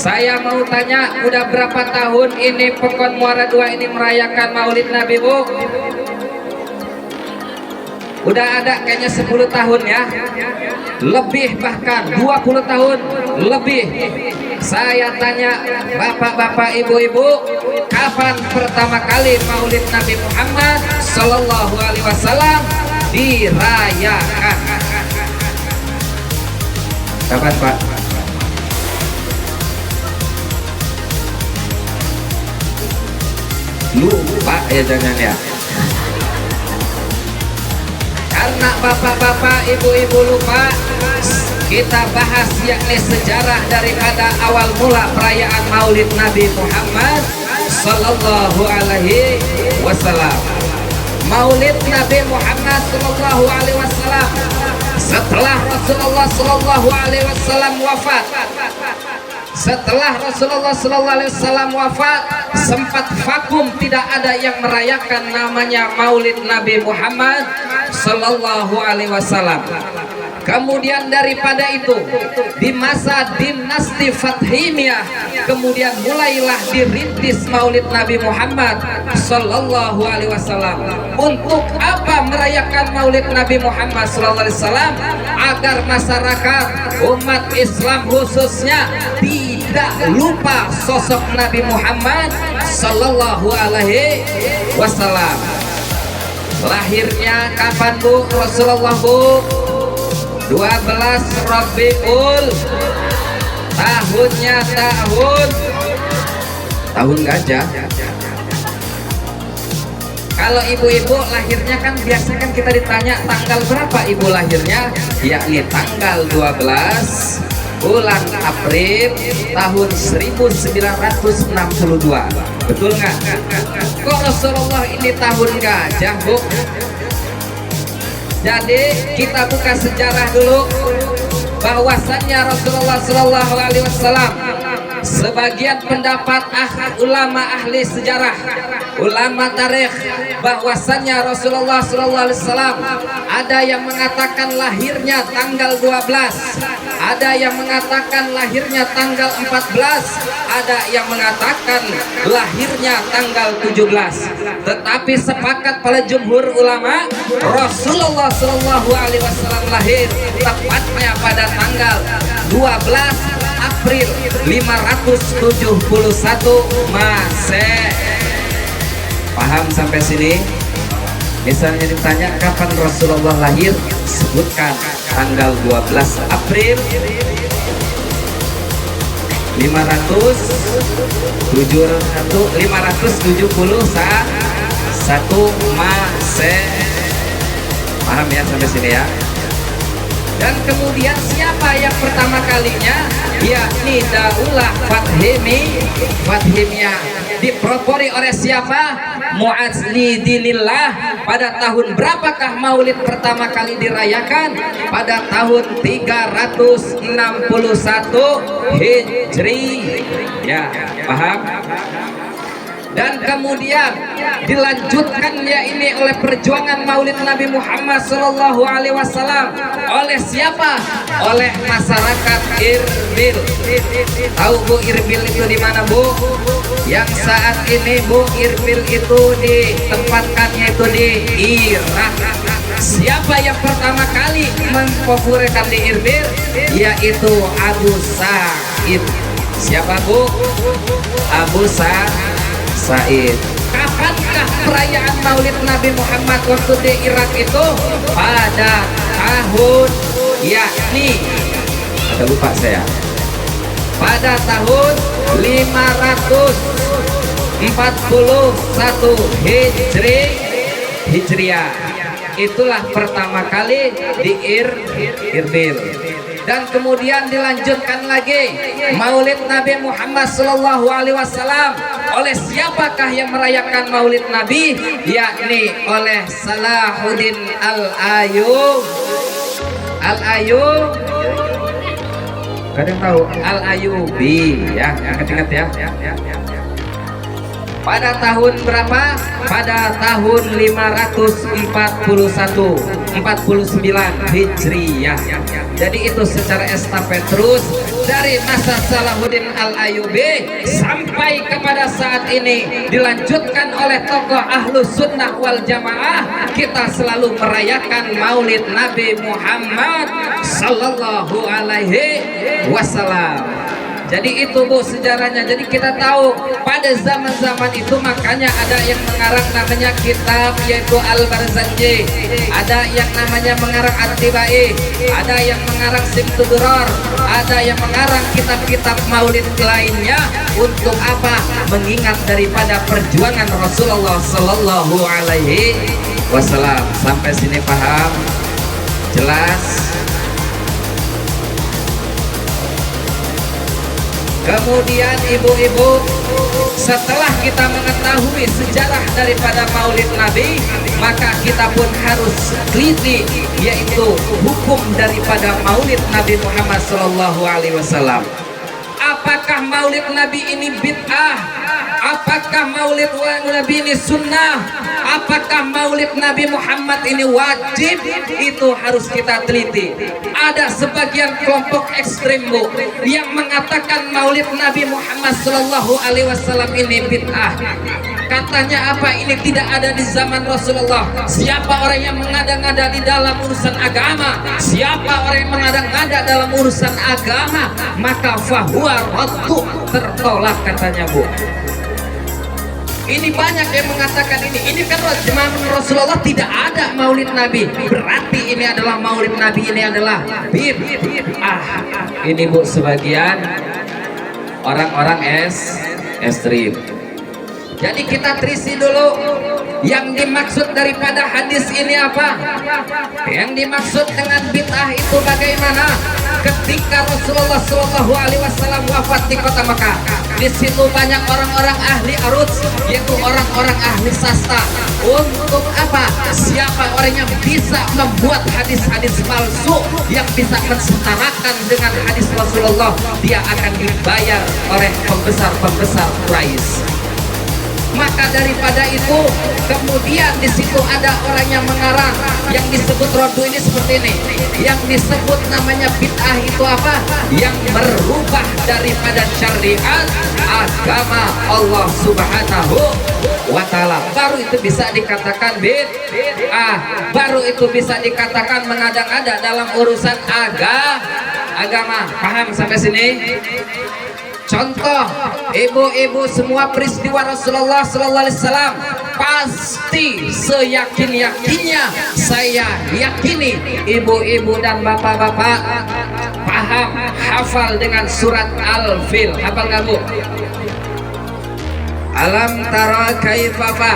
Saya mau tanya, udah berapa tahun ini Pekon Muara II ini merayakan Maulid Nabi, Bu? Udah ada kayaknya 10 tahun ya. Lebih, bahkan 20 tahun lebih. Saya tanya bapak-bapak, ibu-ibu, kapan pertama kali Maulid Nabi Muhammad Sallallahu Alaihi Wasallam dirayakan? Kapan, Pak? Lupa ya jangan ya. Karena bapak-bapak, ibu-ibu lupa, kita bahas yakni sejarah daripada awal mula perayaan Maulid Nabi Muhammad Sallallahu Alaihi Wasallam. Maulid Nabi Muhammad Sallallahu Alaihi Wasallam setelah Rasulullah Sallallahu Alaihi Wasallam wafat. Setelah Rasulullah Sallallahu Alaihi Wasallam wafat, sempat vakum, tidak ada yang merayakan namanya Maulid Nabi Muhammad Sallallahu Alaihi Wasallam. Kemudian daripada itu, di masa dinasti Fatimiyah, kemudian mulailah dirintis Maulid Nabi Muhammad Sallallahu Alaihi Wasallam. Untuk apa merayakan Maulid Nabi Muhammad Sallallahu Alaihi Wasallam? Agar masyarakat umat Islam khususnya tidak lupa sosok Nabi Muhammad Sallallahu Alaihi Wasallam. Lahirnya kapan, Bu? Rasulullah, Bu? 12 Rabiul, tahunnya tahun gajah. Kalau ibu-ibu lahirnya kan biasa kan kita ditanya tanggal berapa ibu lahirnya, yakni tanggal 12 bulan April tahun 1962. Betul nggak? Kok Rasulullah ini tahun gajah, Bu? Jadi kita buka sejarah dulu, bahwasannya Rasulullah Sallallahu Alaihi Wasallam, sebagian pendapat ulama ahli sejarah, ulama tarikh, bahwasannya Rasulullah Sallallahu Alaihi Wasallam ada yang mengatakan lahirnya tanggal 12, ada yang mengatakan lahirnya tanggal 14, ada yang mengatakan lahirnya tanggal 17. Tetapi sepakat pada jumhur ulama, Rasulullah Sallallahu Alaihi Wasallam lahir tepatnya pada tanggal 12 April 571 Masehi. Paham sampai sini? Misalnya ditanya kapan Rasulullah lahir, sebutkan tanggal 12 April 571 Masehi. Paham ya sampai sini ya? Dan kemudian siapa yang pertama kalinya, yakni Daulah Fatimiyah, dipropori oleh siapa? Mu'adzlidinillah. Pada tahun berapakah Maulid pertama kali dirayakan? Pada tahun 361 Hijri. Ya, paham? Dan kemudian dilanjutkan ya ini oleh perjuangan Maulid Nabi Muhammad Sallallahu Alaihi Wasallam oleh siapa? Oleh masyarakat Irbil. Tahu, Bu, Irbil itu di mana, Bu? Yang saat ini, Bu, Irbil itu ditempatkannya itu di Irak. Siapa yang pertama kali mempopulerkan di Irbil? Yaitu Abu Sa'id. Siapa, Bu? Abu Sa'id. Kapankah perayaan Maulid Nabi Muhammad waktu di Irak itu? Pada tahun, yakni, ada lupa saya, pada tahun 541 Hijriah. Itulah pertama kali di Irbil. Dan kemudian dilanjutkan lagi Maulid Nabi Muhammad Sallallahu Alaihi Wasallam oleh siapakah yang merayakan Maulid Nabi? Yakni oleh Salahuddin Al-Ayyub. Kadang tahu Al-Ayyubi ya, ingat ya. Pada tahun berapa? Pada tahun 549 Hijriyah. Jadi itu secara estafet terus dari masa Salahuddin Al-Ayyubi sampai kepada saat ini dilanjutkan oleh tokoh Ahlus Sunnah wal Jamaah, kita selalu merayakan Maulid Nabi Muhammad sallallahu alaihi wasallam. Jadi itu Bu sejarahnya. Jadi kita tahu pada zaman-zaman itu makanya ada yang mengarang namanya kitab yaitu Al-Barzanji, ada yang namanya mengarang At-Tibai, ada yang mengarang Simtuduror, ada yang mengarang kitab-kitab maulid lainnya. Untuk apa? Mengingat daripada perjuangan Rasulullah sallallahu alaihi wasallam. Sampai sini paham? Jelas? Kemudian ibu-ibu, setelah kita mengetahui sejarah daripada Maulid Nabi, maka kita pun harus teliti, yaitu hukum daripada Maulid Nabi Muhammad SAW. Apakah Maulid Nabi ini bid'ah? Apakah Maulid Nabi ini sunnah? Apakah Maulid Nabi Muhammad ini wajib? Itu harus kita teliti. Ada sebagian kelompok ekstrim Bu yang mengatakan Maulid Nabi Muhammad SAW ini bid'ah. Katanya apa? Ini tidak ada di zaman Rasulullah. Siapa orang yang mengada-ngada di dalam urusan agama, siapa orang yang mengada-ngada dalam urusan agama, maka fahuwa raddu, tertolak katanya Bu. Ini banyak yang mengatakan ini kan zaman Rasulullah tidak ada Maulid Nabi, berarti ini adalah Maulid Nabi, ini adalah bid'ah. Ini Bu sebagian orang-orang ekstrim. Jadi kita terisi dulu yang dimaksud daripada hadis ini apa? Yang dimaksud dengan bid'ah itu bagaimana? Ketika Rasulullah SAW wafat di kota Makkah, di situ banyak orang-orang ahli arus, yaitu orang-orang ahli sastra. Untuk apa? Siapa orang yang bisa membuat hadis-hadis palsu yang bisa mensetarakan dengan hadis Rasulullah, dia akan dibayar oleh pembesar-pembesar Quraisy. Maka daripada itu kemudian di situ ada orang yang mengarang yang disebut rodu ini seperti ini. Yang disebut namanya bid'ah itu apa? Yang merubah daripada syariat agama Allah Subhanahu wa ta'ala. Baru itu bisa dikatakan bid'ah. Baru itu bisa dikatakan mengada-ngada dalam urusan agama. Paham sampai sini? Contoh, ibu-ibu, semua peristiwa Rasulullah SAW pasti seyakin-yakinnya saya yakini ibu-ibu dan bapak-bapak paham, hafal dengan surat Al-Fil. Hafal nggak Bu? Alam tara kaifa fa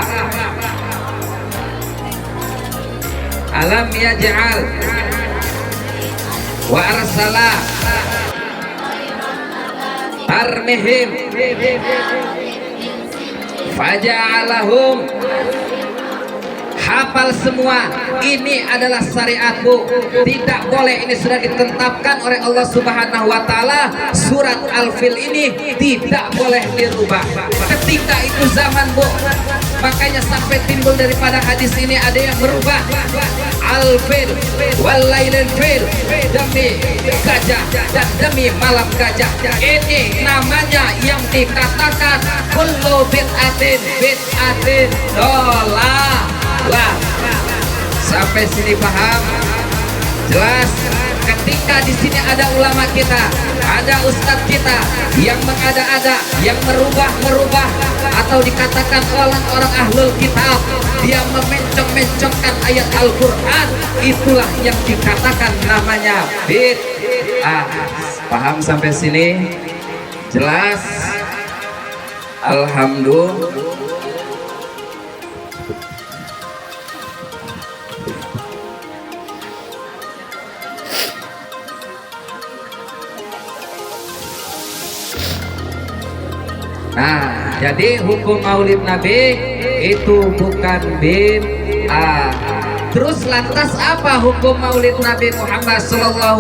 alam yaj'al wa arsala tarmihim faja'alahum. Hafal semua, ini adalah syariat Bu. Tidak boleh, ini sudah ditetapkan oleh Allah Subhanahu wa ta'ala. Surat Al-Fil ini tidak boleh dirubah. Ketika itu zaman Bu, makanya sampai timbul daripada hadis ini ada yang berubah. Al-Fil walailil fil, demi gajah dan demi malam gajah. Ini namanya yang dikatakan kullu bid'atin dolalah. Sampai sini paham? Jelas? Ketika di sini ada ulama kita, ada ustadz kita yang mengada-ada, yang merubah atau dikatakan orang-orang ahlul kitab, dia memencong-mencongkan ayat Al-Quran, itulah yang dikatakan namanya bid'ah. Paham sampai sini? Jelas? Alhamdulillah. Nah, jadi hukum Maulid Nabi itu bukan bid'ah. Terus lantas apa hukum Maulid Nabi Muhammad SAW?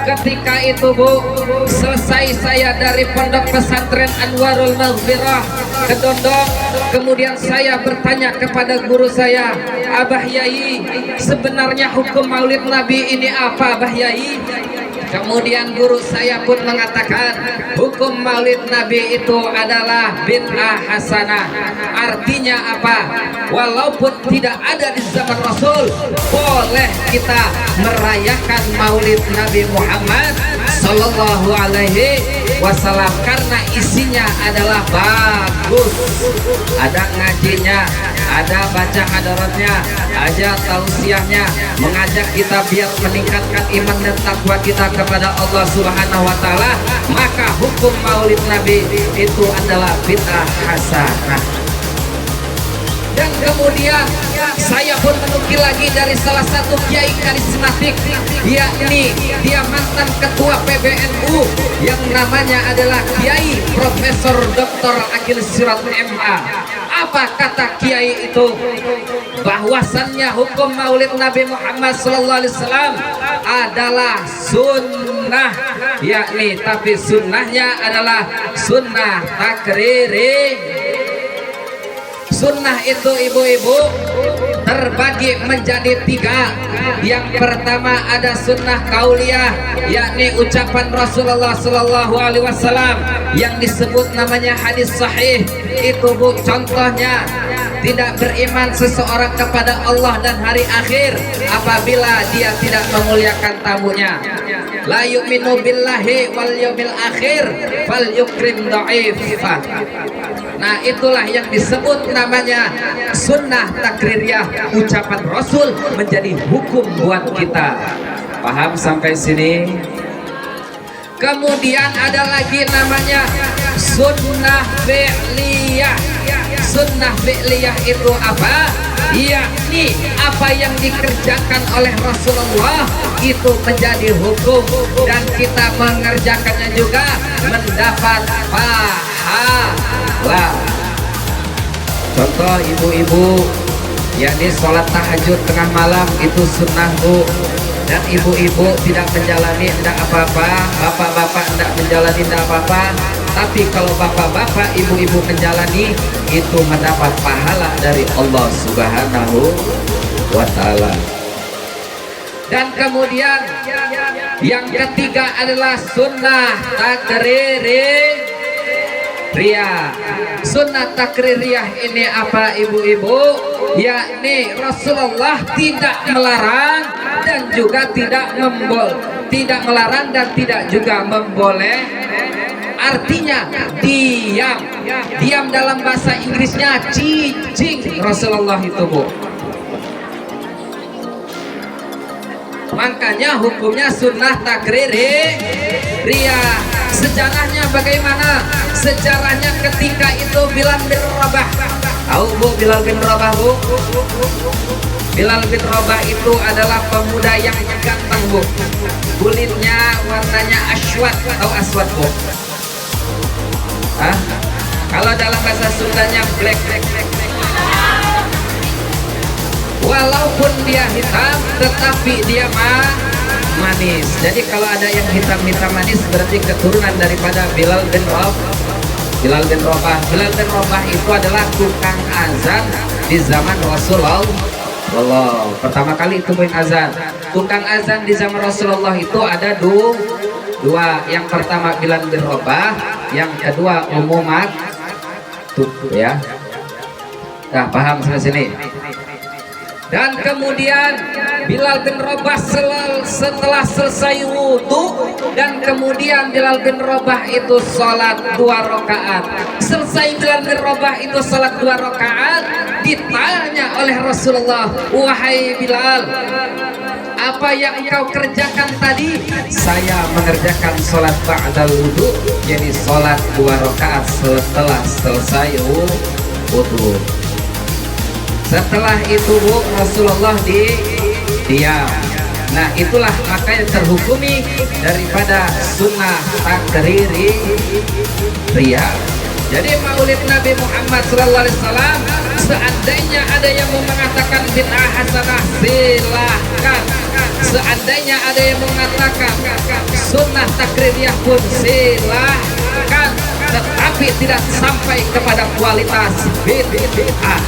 Ketika itu Bu, selesai saya dari pondok pesantren Anwarul Maghfirah ke Dondong, kemudian saya bertanya kepada guru saya, Abah Yai, sebenarnya hukum Maulid Nabi ini apa Abah Yai? Kemudian guru saya pun mengatakan hukum maulid Nabi itu adalah bid'ah hasanah. Artinya apa? Walaupun tidak ada di zaman Rasul, boleh kita merayakan maulid Nabi Muhammad Sallallahu Alaihi Wasallam karena isinya adalah bagus. Ada ngajinya, ada baca hadaratnya, ada tausiahnya, mengajak kita biar meningkatkan iman dan takwa kita kepada Allah Subhanahu wa taala. Maka hukum maulid Nabi itu adalah bid'ah hasanah. Dan kemudian saya pun menukil lagi dari salah satu kiai karismatik, yakni dia mantan ketua PBNU yang namanya adalah Kiai Profesor Dr. Akil Sirat MA. Apa kata kiai itu? Bahwasannya hukum maulid Nabi Muhammad SAW adalah sunnah, yakni tapi sunnahnya adalah sunnah takriri. Sunnah itu ibu-ibu terbagi menjadi tiga. Yang pertama ada sunnah kauliyah, yakni ucapan Rasulullah Sallallahu Alaihi Wasallam yang disebut namanya hadis sahih. Itu bu, contohnya tidak beriman seseorang kepada Allah dan hari akhir apabila dia tidak memuliakan tamunya. La yu'minu billahi wal yawmil akhir fal yukrim dha'ifah. Nah, itulah yang disebut namanya sunnah takririyah, ucapan Rasul menjadi hukum buat kita. Paham sampai sini? Kemudian ada lagi namanya sunnah fi'liyah. Sunnah fi'liyah itu apa? Yakni apa yang dikerjakan oleh Rasulullah itu menjadi hukum dan kita mengerjakannya juga mendapat pahala. Contoh ibu-ibu, yakni sholat tahajud tengah malam itu sunnah bu. Dan ibu-ibu tidak menjalani tidak apa-apa, bapak-bapak tidak menjalani tidak apa-apa. Tapi kalau bapak-bapak, ibu-ibu menjalani itu mendapat pahala dari Allah Subhanahu wa taala. Dan kemudian yang ketiga adalah sunnah takririyah. Sunnah takririyah ini apa ibu-ibu? Yakni Rasulullah tidak melarang dan juga tidak melarang dan tidak juga memboleh. Artinya diam dalam bahasa Inggrisnya cicing Rasulullah itu bu. Makanya hukumnya sunnah takririyah. Sejarahnya bagaimana? Sejarahnya ketika itu Bilal bin Rabah. Tahu bu Bilal bin Rabah bu? Bilal bin Rabah itu adalah pemuda yang ganteng bu. Kulitnya warnanya aswad. Tahu aswad bu? Hah? Kalau dalam bahasa Sundanya black. Walaupun dia hitam tetapi dia manis. Jadi kalau ada yang hitam-hitam manis berarti keturunan daripada Bilal bin Rabah. Bilal bin Rabah itu adalah tukang azan di zaman Rasulullah. Pertama kali itu main azan. Tukang azan di zaman Rasulullah itu ada dua. Yang pertama Bilal bin Rabah, yang kedua Umumat. Tuh ya. Nah, paham sampai sini. Dan kemudian Bilal bin Rabah setelah selesai wudhu, dan kemudian Bilal bin Rabah itu sholat 2 rakaat. Selesai Bilal bin Rabah itu sholat 2 rakaat, ditanya oleh Rasulullah, wahai Bilal, apa yang engkau kerjakan tadi? Saya mengerjakan sholat ba'dal wudhu, jadi sholat 2 rakaat setelah selesai wudhu. Setelah itu bu, Rasulullah diam. Nah itulah maka yang terhukumi daripada sunnah takririyah. Jadi maulid Nabi Muhammad SAW, seandainya ada yang mau mengatakan bid'ah hasanah, silahkan. Seandainya ada yang mengatakan sunnah takririyah pun silahkan, tetapi tidak sampai kepada kualitas bid'ah.